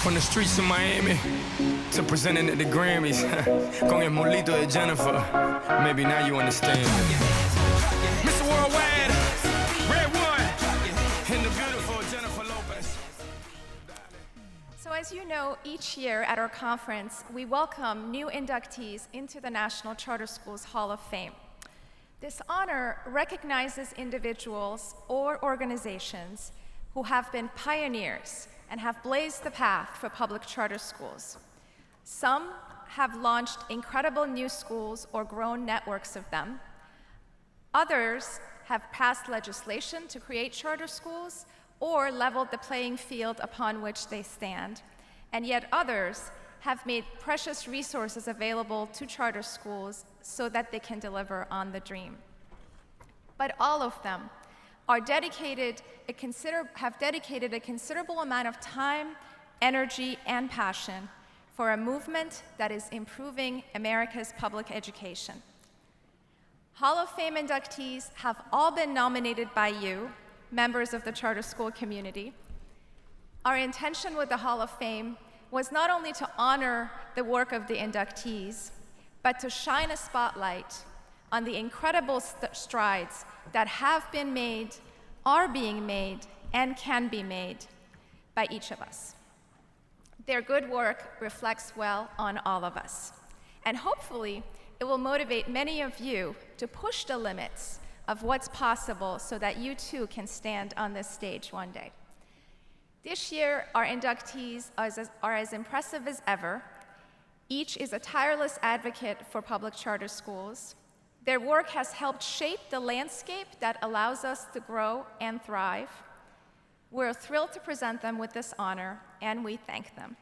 From the streets of Miami to presenting at the Grammys. Con el molito de Jennifer. Maybe now you understand. Mr. Worldwide, Red One, and the beautiful Jennifer Lopez. So as you know, each year at our conference, we welcome new inductees into the National Charter Schools Hall of Fame. This honor recognizes individuals or organizations who have been pioneers and have blazed the path for public charter schools. Some have launched incredible new schools or grown networks of them. Others have passed legislation to create charter schools or leveled the playing field upon which they stand. And yet others have made precious resources available to charter schools so that they can deliver on the dream. But all of them have dedicated a considerable amount of time, energy, and passion for a movement that is improving America's public education. Hall of Fame inductees have all been nominated by you, members of the charter school community. Our intention with the Hall of Fame was not only to honor the work of the inductees, but to shine a spotlight on the incredible strides that have been made, are being made, and can be made by each of us. Their good work reflects well on all of us. And hopefully, it will motivate many of you to push the limits of what's possible so that you too can stand on this stage one day. This year, our inductees are as impressive as ever. Each is a tireless advocate for public charter schools. Their work has helped shape the landscape that allows us to grow and thrive. We're thrilled to present them with this honor, and we thank them.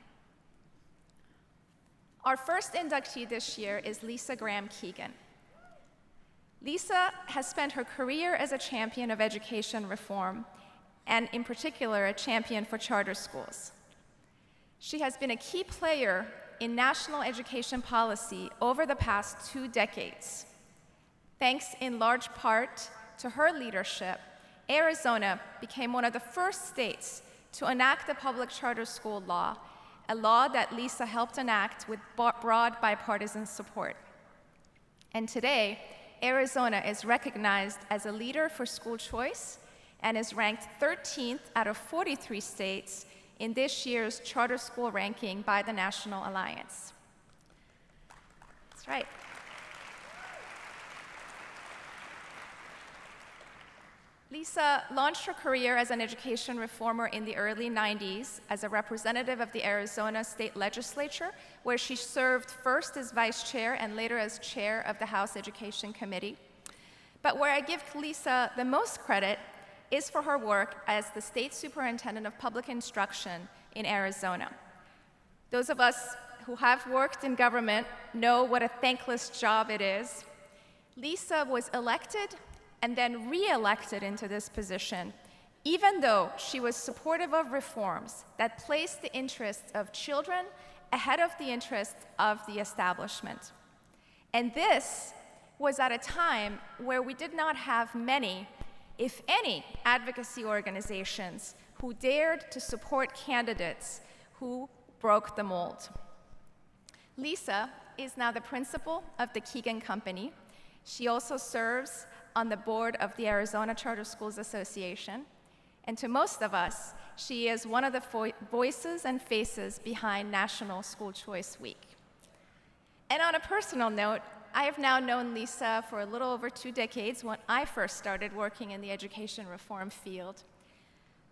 Our first inductee this year is Lisa Gram Keegan. Lisa has spent her career as a champion of education reform, and in particular, a champion for charter schools. She has been a key player in national education policy over the past 2 decades. Thanks in large part to her leadership, Arizona became one of the first states to enact a public charter school law, a law that Lisa helped enact with broad bipartisan support. And today, Arizona is recognized as a leader for school choice and is ranked 13th out of 43 states in this year's charter school ranking by the National Alliance. That's right. Lisa launched her career as an education reformer in the early 90s as a representative of the Arizona State Legislature, where she served first as vice chair and later as chair of the House Education Committee. But where I give Lisa the most credit is for her work as the state superintendent of public instruction in Arizona. Those of us who have worked in government know what a thankless job it is. Lisa was elected and then re-elected into this position, even though she was supportive of reforms that placed the interests of children ahead of the interests of the establishment. And this was at a time where we did not have many, if any, advocacy organizations who dared to support candidates who broke the mold. Lisa is now the principal of the Keegan Company. She also serves on the board of the Arizona Charter Schools Association. And to most of us, she is one of the voices and faces behind National School Choice Week. And on a personal note, I have now known Lisa for a little over 2 decades when I first started working in the education reform field.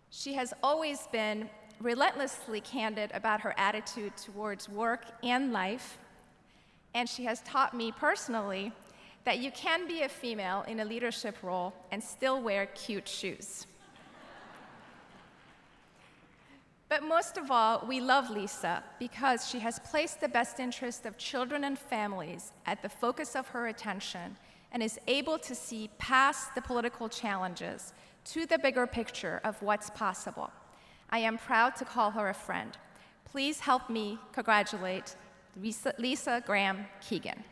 She has always been relentlessly candid about her attitude towards work and life, and she has taught me personally that you can be a female in a leadership role and still wear cute shoes. But most of all, we love Lisa because she has placed the best interest of children and families at the focus of her attention and is able to see past the political challenges to the bigger picture of what's possible. I am proud to call her a friend. Please help me congratulate Lisa Gram Keegan.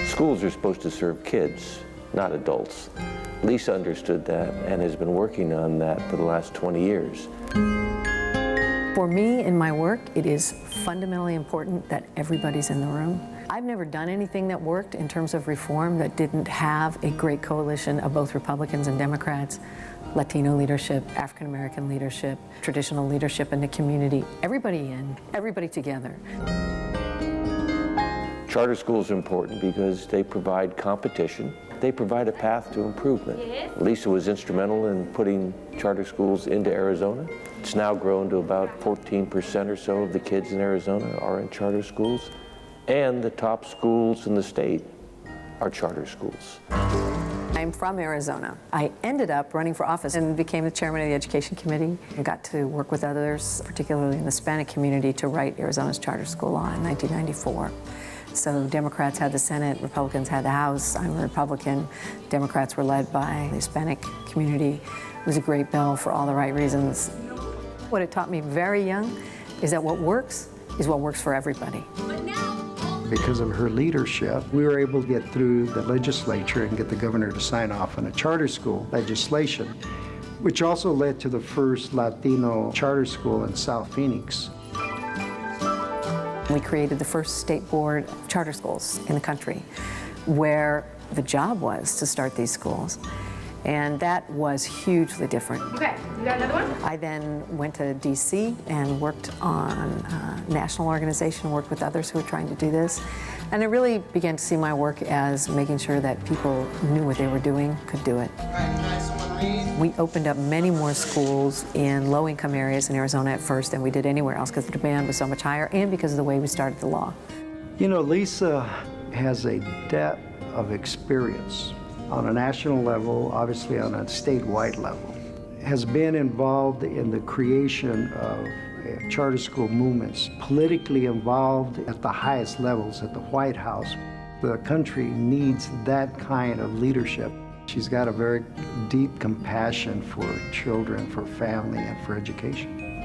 Schools are supposed to serve kids, not adults. Lisa understood that and has been working on that for the last 20 years. For me, in my work, it is fundamentally important that everybody's in the room. I've never done anything that worked in terms of reform that didn't have a great coalition of both Republicans and Democrats, Latino leadership, African American leadership, traditional leadership in the community, everybody in, everybody together. Charter schools are important because they provide competition. They provide a path to improvement. Lisa was instrumental in putting charter schools into Arizona. It's now grown to about 14% or so of the kids in Arizona are in charter schools. And the top schools in the state are charter schools. I'm from Arizona. I ended up running for office and became the chairman of the Education Committee and got to work with others, particularly in the Hispanic community, to write Arizona's charter school law in 1994. So Democrats had the Senate, Republicans had the House. I'm a Republican. Democrats were led by the Hispanic community. It was a great bill for all the right reasons. What it taught me very young is that what works is what works for everybody. Because of her leadership, we were able to get through the legislature and get the governor to sign off on a charter school legislation, which also led to the first Latino charter school in South Phoenix. We created the first state board of charter schools in the country, where the job was to start these schools. And that was hugely different. Okay, you got another one? I then went to DC and worked on a national organization, worked with others who were trying to do this. And I really began to see my work as making sure that people knew what they were doing, could do it. We opened up many more schools in low-income areas in Arizona at first than we did anywhere else because the demand was so much higher and because of the way we started the law. You know, Lisa has a depth of experience on a national level, obviously on a statewide level, has been involved in the creation of charter school movements, politically involved at the highest levels at the White House. The country needs that kind of leadership. She's got a very deep compassion for children, for family, and for education.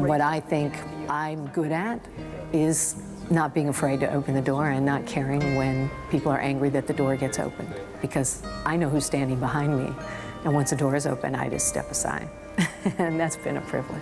What I think I'm good at is not being afraid to open the door and not caring when people are angry that the door gets opened, because I know who's standing behind me. And once the door is open, I just step aside. And that's been a privilege.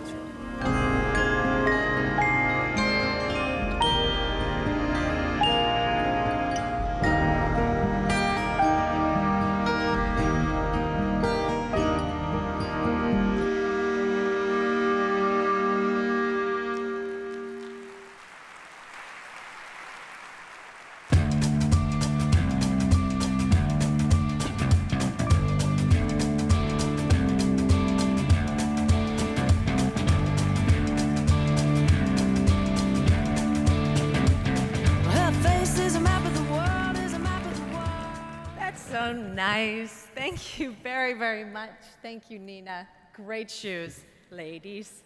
So nice. Thank you very, very much. Thank you, Nina. Great shoes, ladies.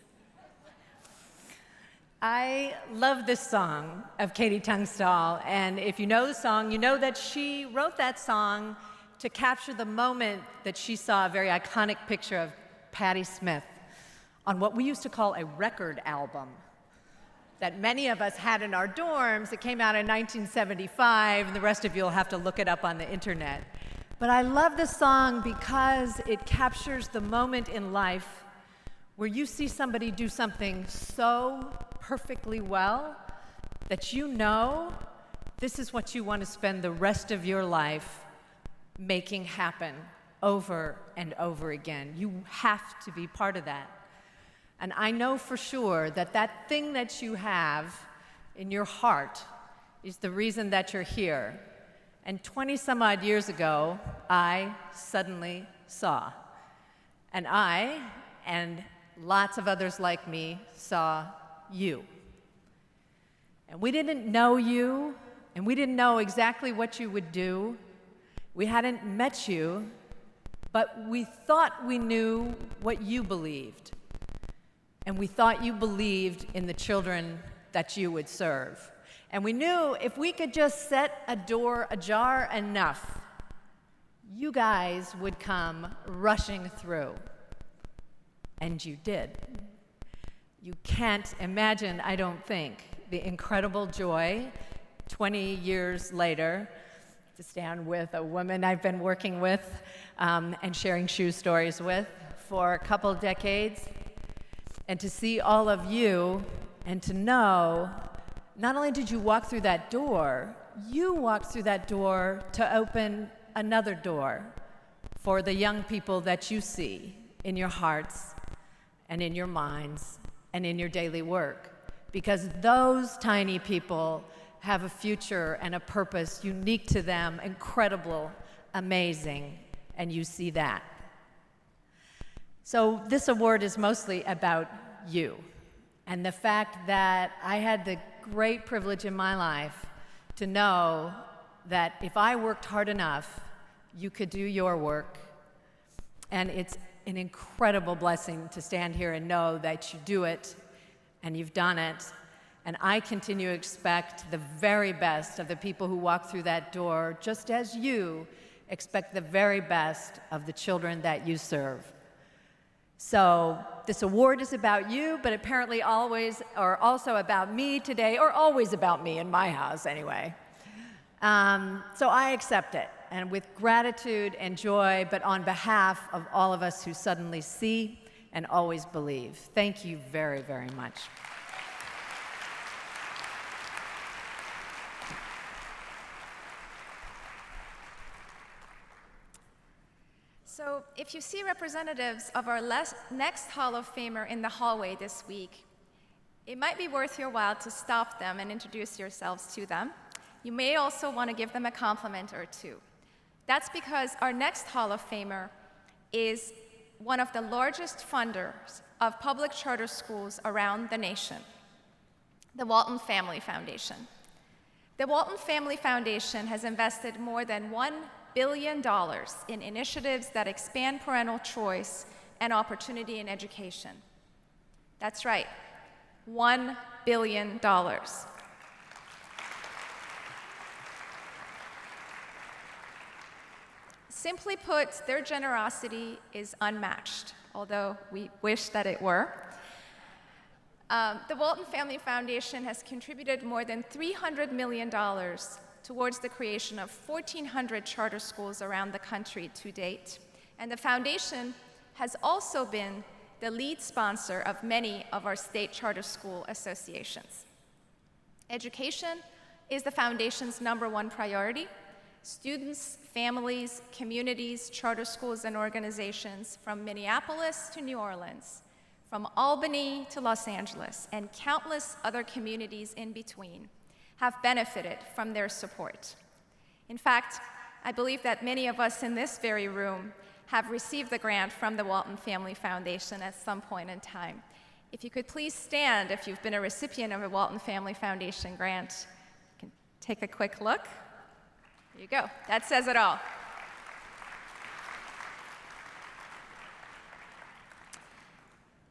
I love this song of Katie Tunstall, and if you know the song, you know that she wrote that song to capture the moment that she saw a very iconic picture of Patti Smith on what we used to call a record album that many of us had in our dorms. It came out in 1975, and the rest of you will have to look it up on the internet. But I love this song because it captures the moment in life where you see somebody do something so perfectly well that you know this is what you want to spend the rest of your life making happen over and over again. You have to be part of that. And I know for sure that that thing that you have in your heart is the reason that you're here. And 20 some odd years ago, I suddenly saw. And I, and lots of others like me, saw you. And we didn't know you, and we didn't know exactly what you would do. We hadn't met you, but we thought we knew what you believed. And we thought you believed in the children that you would serve. And we knew if we could just set a door ajar enough, you guys would come rushing through. And you did. You can't imagine, I don't think, the incredible joy 20 years later to stand with a woman I've been working with and sharing shoe stories with for a couple decades, and to see all of you and to know not only did you walk through that door, you walked through that door to open another door for the young people that you see in your hearts and in your minds and in your daily work, because those tiny people have a future and a purpose unique to them, incredible, amazing, and you see that. So this award is mostly about you, and the fact that I had the great privilege in my life to know that if I worked hard enough, you could do your work. And it's an incredible blessing to stand here and know that you do it, and you've done it. And I continue to expect the very best of the people who walk through that door, just as you expect the very best of the children that you serve. So this award is about you, but apparently always, or also about me today, or always about me in my house anyway. So I accept it, and with gratitude and joy, but on behalf of all of us who suddenly see and always believe. Thank you very, very much. So if you see representatives of our next Hall of Famer in the hallway this week, it might be worth your while to stop them and introduce yourselves to them. You may also want to give them a compliment or two. That's because our next Hall of Famer is one of the largest funders of public charter schools around the nation, the Walton Family Foundation. The Walton Family Foundation has invested more than $1 billion in initiatives that expand parental choice and opportunity in education. That's right, $1 billion. Simply put, their generosity is unmatched, although we wish that it were. The Walton Family Foundation has contributed more than $300 million towards the creation of 1,400 charter schools around the country to date. And the foundation has also been the lead sponsor of many of our state charter school associations. Education is the foundation's #1 priority. Students, families, communities, charter schools, and organizations from Minneapolis to New Orleans, from Albany to Los Angeles, and countless other communities in between have benefited from their support. In fact, I believe that many of us in this very room have received the grant from the Walton Family Foundation at some point in time. If you could please stand if you've been a recipient of a Walton Family Foundation grant. You can take a quick look. There you go. That says it all.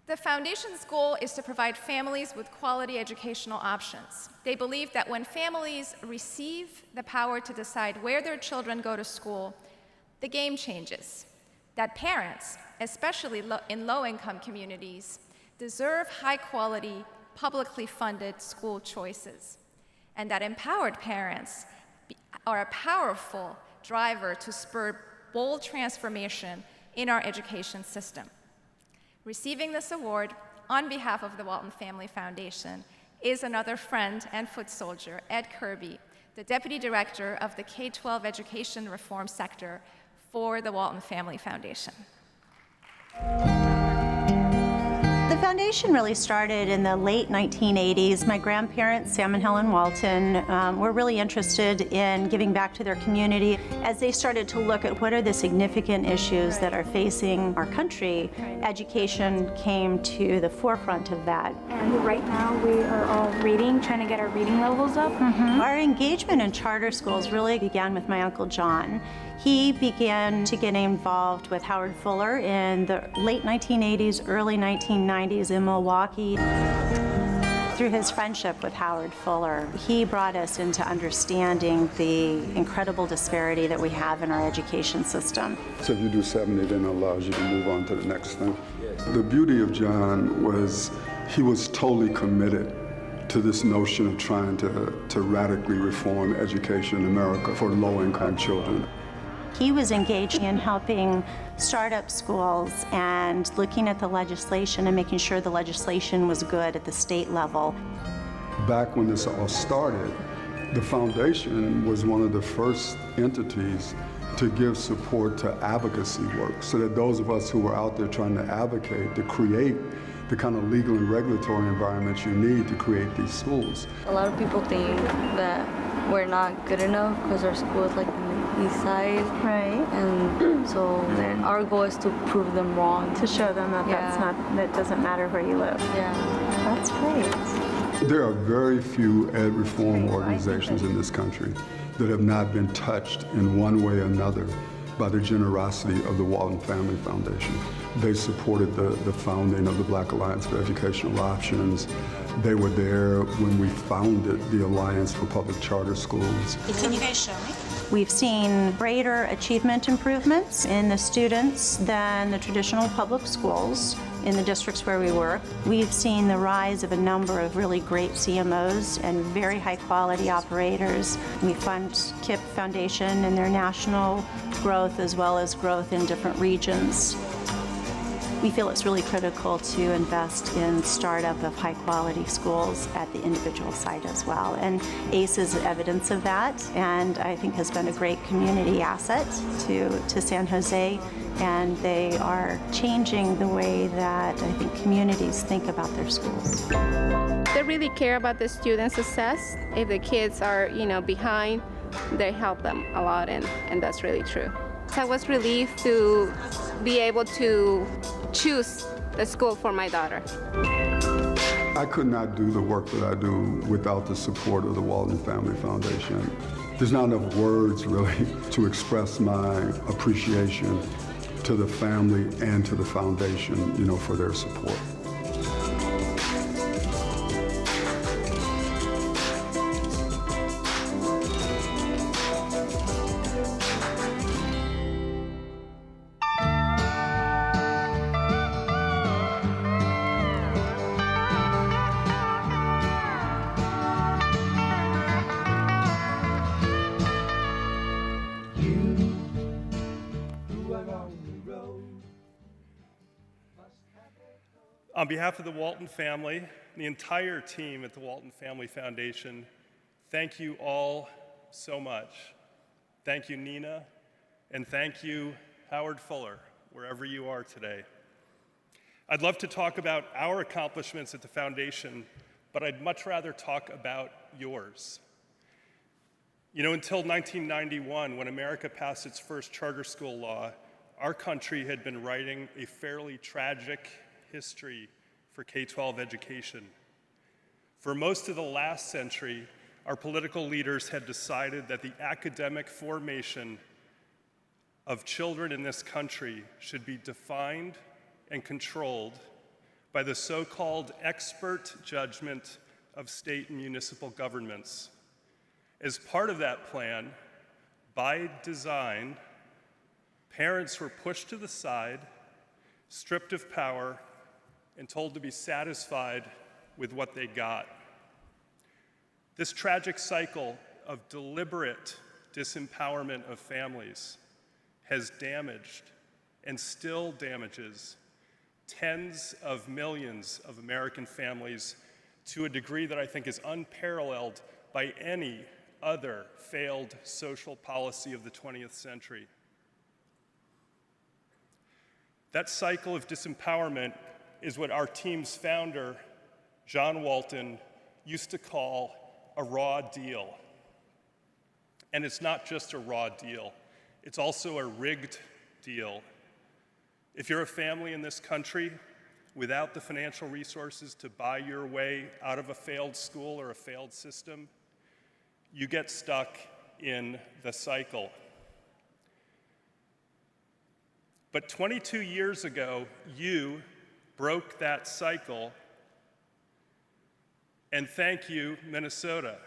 The foundation's goal is to provide families with quality educational options. They believe that when families receive the power to decide where their children go to school, the game changes. That parents, especially in low-income communities, deserve high-quality, publicly funded school choices, and that empowered parents are a powerful driver to spur bold transformation in our education system. Receiving this award on behalf of the Walton Family Foundation is another friend and foot soldier, Ed Kirby, the Deputy Director of the K-12 Education Reform Sector for the Walton Family Foundation. The foundation really started in the late 1980s. My grandparents, Sam and Helen Walton, were really interested in giving back to their community. As they started to look at what are the significant issues that are facing our country, education came to the forefront of that. And right now we are all reading, trying to get our reading levels up. Our engagement in charter schools really began with my Uncle John. He began to get involved with Howard Fuller in the late 1980s, early 1990s in Milwaukee. Through his friendship with Howard Fuller, he brought us into understanding the incredible disparity that we have in our education system. So if you do 70, then it allows you to move on to the next thing. The beauty of John was he was totally committed to this notion of trying to radically reform education in America for low-income children. He was engaged in helping start up schools and looking at the legislation and making sure the legislation was good at the state level. Back when this all started, the foundation was one of the first entities to give support to advocacy work, so that those of us who were out there trying to advocate to create the kind of legal and regulatory environment you need to create these schools. A lot of people think that we're not good enough because our school is like on the east side. Right. And so our goal is to prove them wrong. To show them that that doesn't matter where you live. Yeah. That's great. There are very few ed reform organizations in this country that have not been touched in one way or another by the generosity of the Walton Family Foundation. They supported the founding of the Black Alliance for Educational Options. They were there when we founded the Alliance for Public Charter Schools. Can you guys show me? We've seen greater achievement improvements in the students than the traditional public schools in the districts where we work. We've seen the rise of a number of really great CMOs and very high quality operators. We fund KIPP Foundation and their national growth as well as growth in different regions. We feel it's really critical to invest in startup of high quality schools at the individual site as well. And ACE is evidence of that, and I think has been a great community asset to San Jose. And they are changing the way that I think communities think about their schools. They really care about the student success. If the kids are, behind, they help them a lot, and that's really true. So I was relieved to be able to choose the school for my daughter. I could not do the work that I do without the support of the Walton Family Foundation. There's not enough words, really, to express my appreciation to the family and to the foundation, for their support. On behalf of the Walton family and the entire team at the Walton Family Foundation, thank you all so much. Thank you, Nina, and thank you, Howard Fuller, wherever you are today. I'd love to talk about our accomplishments at the foundation, but I'd much rather talk about yours. Until 1991, when America passed its first charter school law, our country had been writing a fairly tragic history for K-12 education. For most of the last century, our political leaders had decided that the academic formation of children in this country should be defined and controlled by the so-called expert judgment of state and municipal governments. As part of that plan, by design, parents were pushed to the side, stripped of power, and told to be satisfied with what they got. This tragic cycle of deliberate disempowerment of families has damaged and still damages tens of millions of American families to a degree that I think is unparalleled by any other failed social policy of the 20th century. That cycle of disempowerment is what our team's founder, John Walton, used to call a raw deal. And it's not just a raw deal, it's also a rigged deal. If you're a family in this country without the financial resources to buy your way out of a failed school or a failed system, you get stuck in the cycle. But 22 years ago, you broke that cycle, and thank you, Minnesota.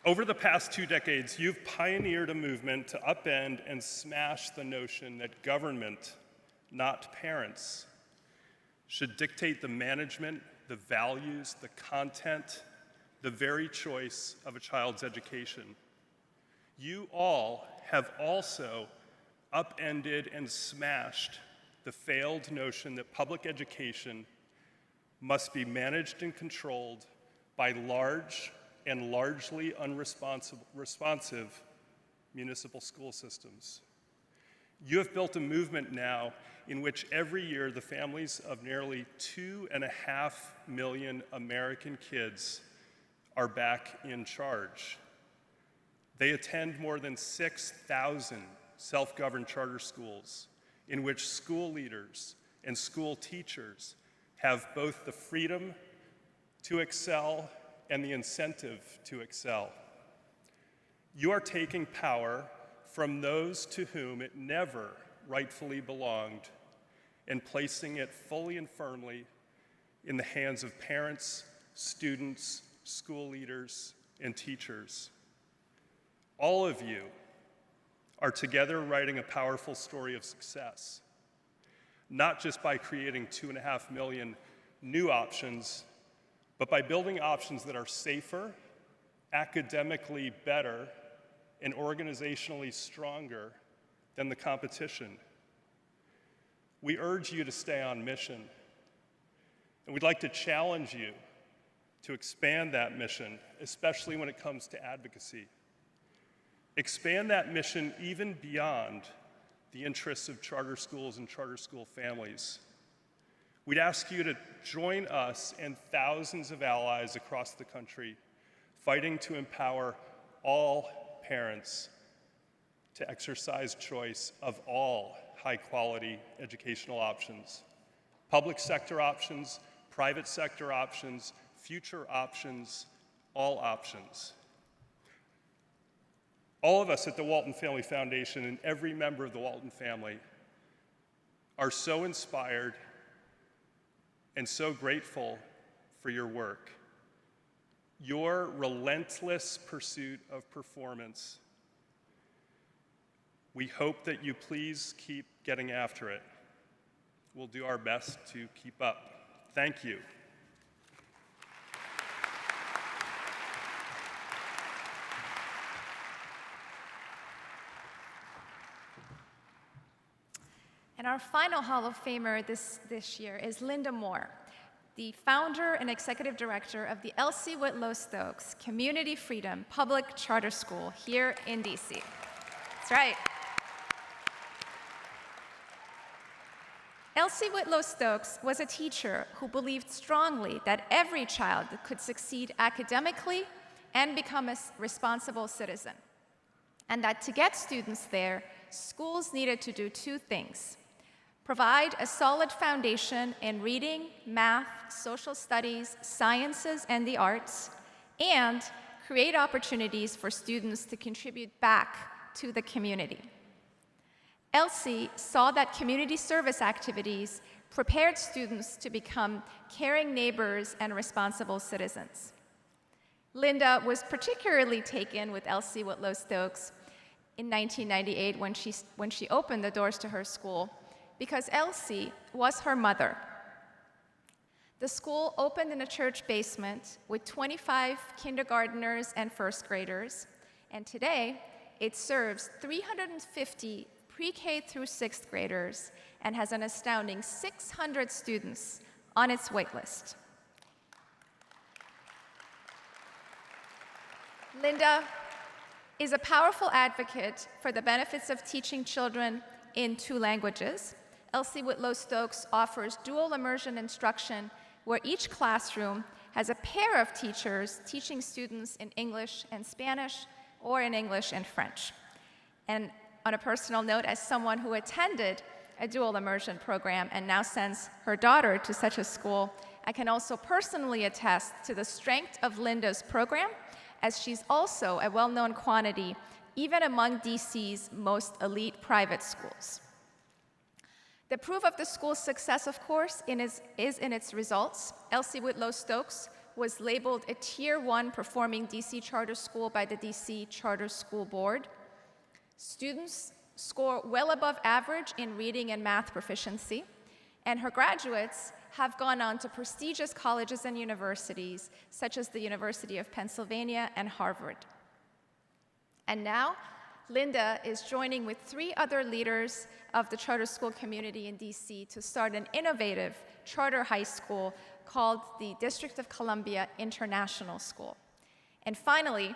Over the past 2 decades, you've pioneered a movement to upend and smash the notion that government not parents, should dictate the management, the values, the content, the very choice of a child's education. You all have also upended and smashed the failed notion that public education must be managed and controlled by large and largely responsive municipal school systems. You have built a movement now in which every year the families of nearly 2.5 million American kids are back in charge. They attend more than 6,000 self-governed charter schools in which school leaders and school teachers have both the freedom to excel and the incentive to excel. You are taking power from those to whom it never rightfully belonged and placing it fully and firmly in the hands of parents, students, school leaders, and teachers. All of you are together writing a powerful story of success, not just by creating 2.5 million new options, but by building options that are safer, academically better, and organizationally stronger than the competition. We urge you to stay on mission, and we'd like to challenge you to expand that mission, especially when it comes to advocacy. Expand that mission even beyond the interests of charter schools and charter school families. We'd ask you to join us and thousands of allies across the country fighting to empower all parents to exercise choice of all high-quality educational options. Public sector options, private sector options, future options, all options. All of us at the Walton Family Foundation and every member of the Walton family are so inspired and so grateful for your work. Your relentless pursuit of performance. We hope that you please keep getting after it. We'll do our best to keep up. Thank you. And our final Hall of Famer this year is Linda Moore, the founder and executive director of the Elsie Whitlow Stokes Community Freedom Public Charter School here in DC. That's right. Elsie Whitlow Stokes was a teacher who believed strongly that every child could succeed academically and become a responsible citizen, and that to get students there, schools needed to do two things: provide a solid foundation in reading, math, social studies, sciences, and the arts, and create opportunities for students to contribute back to the community. Elsie saw that community service activities prepared students to become caring neighbors and responsible citizens. Linda was particularly taken with Elsie Whitlow Stokes in 1998 when she opened the doors to her school, because Elsie was her mother. The school opened in a church basement with 25 kindergartners and first graders, and today it serves 350 pre-K through sixth graders and has an astounding 600 students on its waitlist. Linda is a powerful advocate for the benefits of teaching children in two languages. Elsie Whitlow Stokes offers dual immersion instruction where each classroom has a pair of teachers teaching students in English and Spanish or in English and French. And on a personal note, as someone who attended a dual immersion program and now sends her daughter to such a school, I can also personally attest to the strength of Linda's program, as she's also a well-known quantity even among DC's most elite private schools. The proof of the school's success, of course, is in its results. Elsie Whitlow Stokes was labeled a Tier 1 performing DC charter school by the DC Charter School Board. Students score well above average in reading and math proficiency, and her graduates have gone on to prestigious colleges and universities, such as the University of Pennsylvania and Harvard. And now, Linda is joining with 3 other leaders of the charter school community in DC to start an innovative charter high school called the District of Columbia International School. And finally,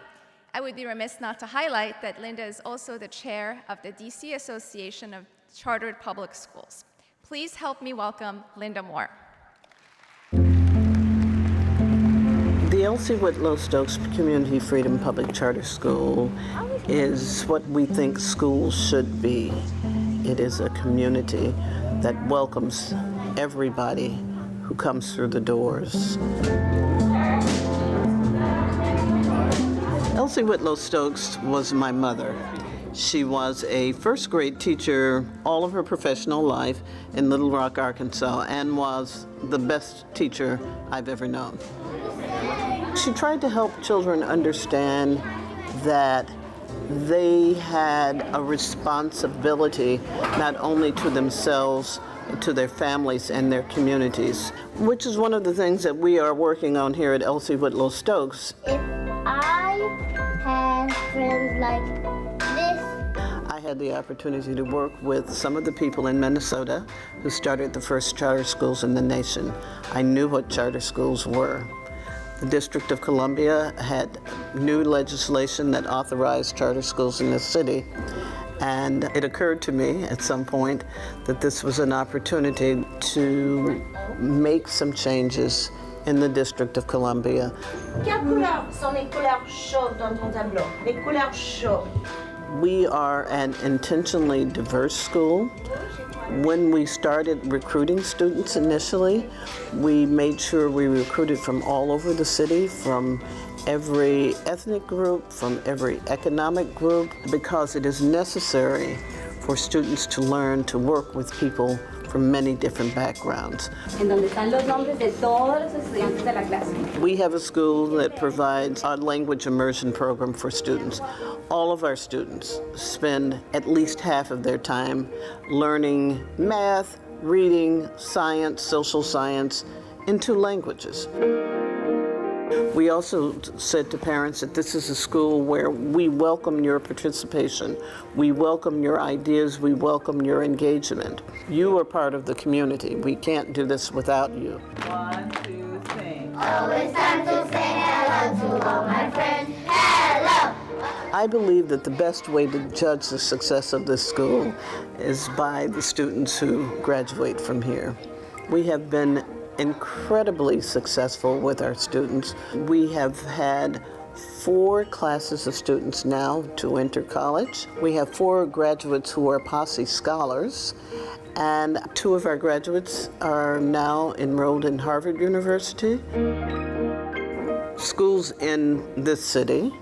I would be remiss not to highlight that Linda is also the chair of the DC Association of Chartered Public Schools. Please help me welcome Linda Moore. The Elsie Whitlow Stokes Community Freedom Public Charter School is what we think schools should be. It is a community that welcomes everybody who comes through the doors. Elsie Whitlow Stokes was my mother. She was a first grade teacher all of her professional life in Little Rock, Arkansas, and was the best teacher I've ever known. She tried to help children understand that they had a responsibility not only to themselves, but to their families and their communities, which is one of the things that we are working on here at Elsie Whitlow Stokes. If I had friends like this, I had the opportunity to work with some of the people in Minnesota who started the first charter schools in the nation. I knew what charter schools were. The District of Columbia had new legislation that authorized charter schools in the city, and it occurred to me at some point that this was an opportunity to make some changes in the District of Columbia. quelles couleurs sont les couleurs chaudes dans ton tableau? Les couleurs chaudes. We are an intentionally diverse school. When we started recruiting students initially, we made sure we recruited from all over the city, from every ethnic group, from every economic group, because it is necessary for students to learn to work with people from many different backgrounds. En donde están los nombres de todos los estudiantes de la clase. We have a school that provides a language immersion program for students. All of our students spend at least half of their time learning math, reading, science, social science in 2 languages. We also said to parents that this is a school where we welcome your participation, we welcome your ideas, we welcome your engagement. You are part of the community. We can't do this without you. 1, 2, 3. Always time to say hello to all my friends. Hello! I believe that the best way to judge the success of this school is by the students who graduate from here. We have been incredibly successful with our students. We have had 4 classes of students now to enter college. We have 4 graduates who are Posse Scholars, and 2 of our graduates are now enrolled in Harvard University. Schools in this city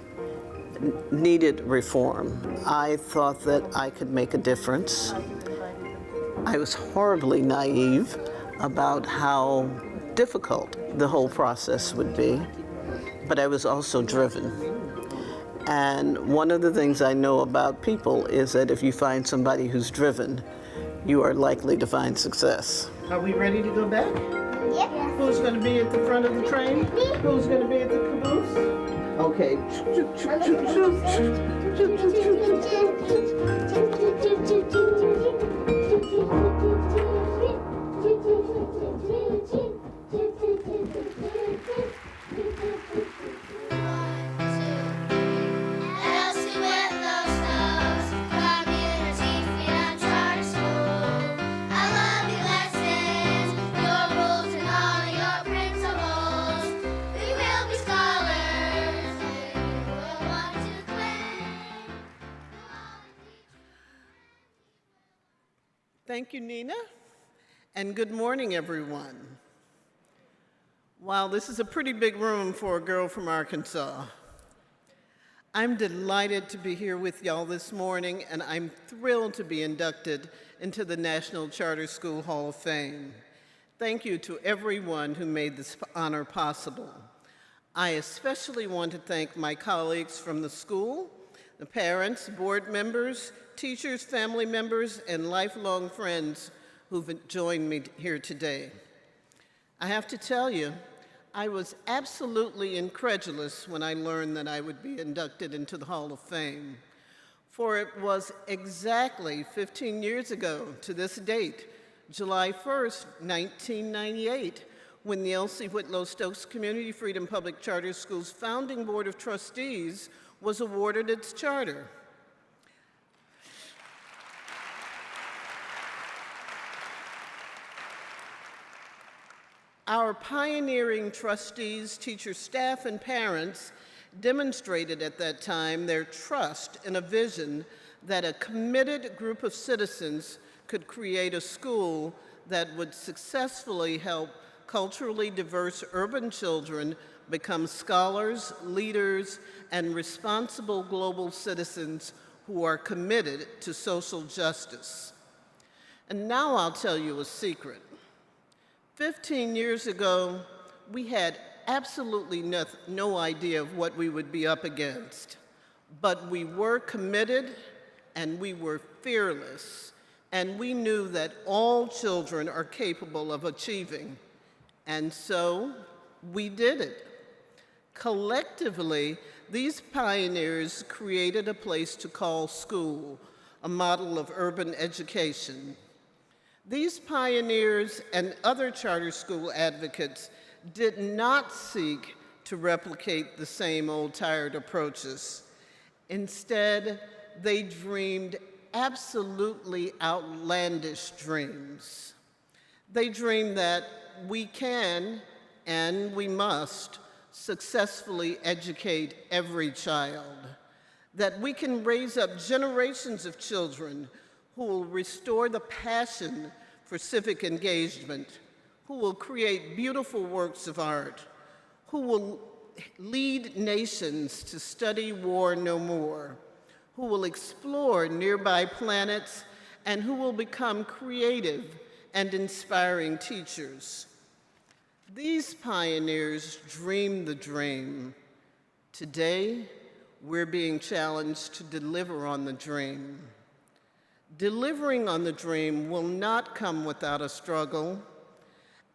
needed reform. I thought that I could make a difference. I was horribly naive about how difficult the whole process would be, but I was also driven. And one of the things I know about people is that if you find somebody who's driven, you are likely to find success. Are we ready to go back? Yep. Who's going to be at the front of the train? Who's going to be at the caboose? Okay. Thank you, Nina, and good morning, everyone. Wow, this is a pretty big room for a girl from Arkansas. I'm delighted to be here with y'all this morning, and I'm thrilled to be inducted into the National Charter School Hall of Fame. Thank you to everyone who made this honor possible. I especially want to thank my colleagues from the school, the parents, board members, teachers, family members, and lifelong friends who've joined me here today. I have to tell you, I was absolutely incredulous when I learned that I would be inducted into the Hall of Fame, for it was exactly 15 years ago to this date, July 1st, 1998, when the Elsie, Whitlow, Stokes Community Freedom Public Charter Schools Founding Board of Trustees was awarded its charter. Our pioneering trustees, teachers, staff, and parents demonstrated at that time their trust in a vision that a committed group of citizens could create a school that would successfully help culturally diverse urban children become scholars, leaders, and responsible global citizens who are committed to social justice. And now I'll tell you a secret. 15 years ago, we had absolutely no idea of what we would be up against, but we were committed and we were fearless, and we knew that all children are capable of achieving, and so we did it. Collectively, these pioneers created a place to call school, a model of urban education. These pioneers and other charter school advocates did not seek to replicate the same old tired approaches. Instead, they dreamed absolutely outlandish dreams. They dreamed that we can and we must successfully educate every child, that we can raise up generations of children who will restore the passion for civic engagement, who will create beautiful works of art, who will lead nations to study war no more, who will explore nearby planets, and who will become creative and inspiring teachers. These pioneers dreamed the dream. Today, we're being challenged to deliver on the dream. Delivering on the dream will not come without a struggle.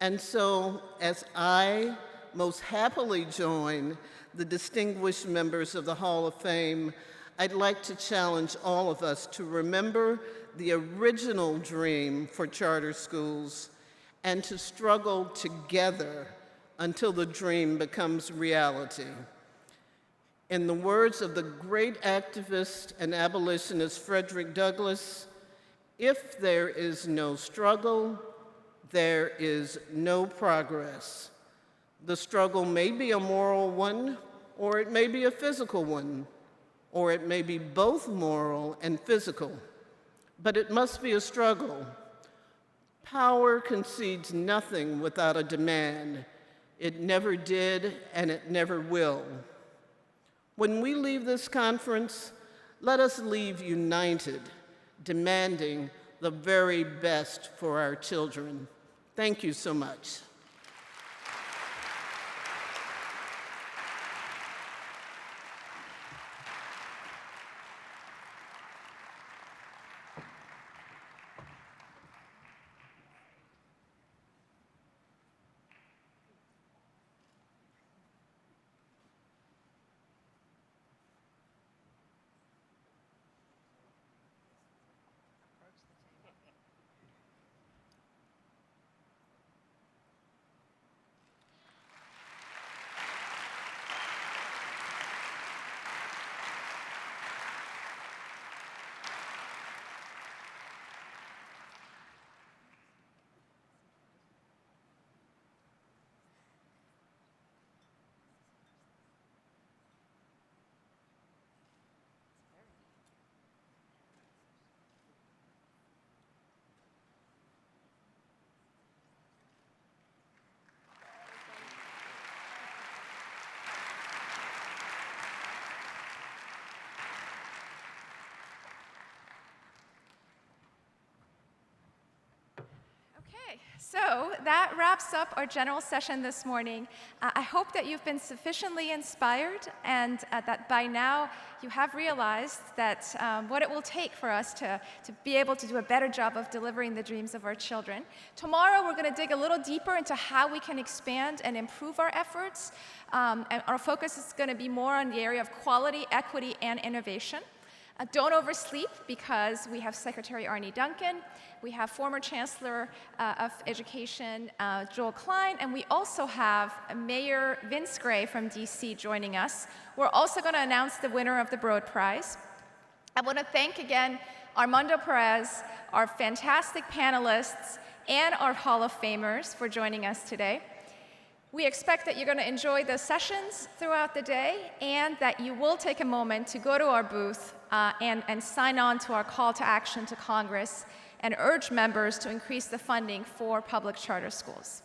And so, as I most happily join the distinguished members of the Hall of Fame, I'd like to challenge all of us to remember the original dream for charter schools and to struggle together until the dream becomes reality. In the words of the great activist and abolitionist Frederick Douglass, if there is no struggle, there is no progress. The struggle may be a moral one, or it may be a physical one, or it may be both moral and physical, but it must be a struggle. Power concedes nothing without a demand. It never did, and it never will. When we leave this conference, let us leave united, demanding the very best for our children. Thank you so much. So that wraps up our general session this morning. I hope that you've been sufficiently inspired and that by now you have realized that what it will take for us to be able to do a better job of delivering the dreams of our children. Tomorrow we're going to dig a little deeper into how we can expand and improve our efforts. And our focus is going to be more on the area of quality, equity, and innovation. Don't oversleep, because we have Secretary Arne Duncan, we have former Chancellor of Education Joel Klein, and we also have Mayor Vince Gray from DC joining us. We're also going to announce the winner of the Broad Prize. I want to thank again Armando Perez, our fantastic panelists, and our Hall of Famers for joining us today. We expect that you're going to enjoy the sessions throughout the day and that you will take a moment to go to our booth and sign on to our call to action to Congress and urge members to increase the funding for public charter schools.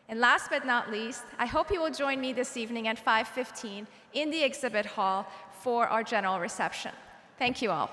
And last but not least, I hope you will join me this evening at 5:15 in the exhibit hall for our general reception. Thank you all.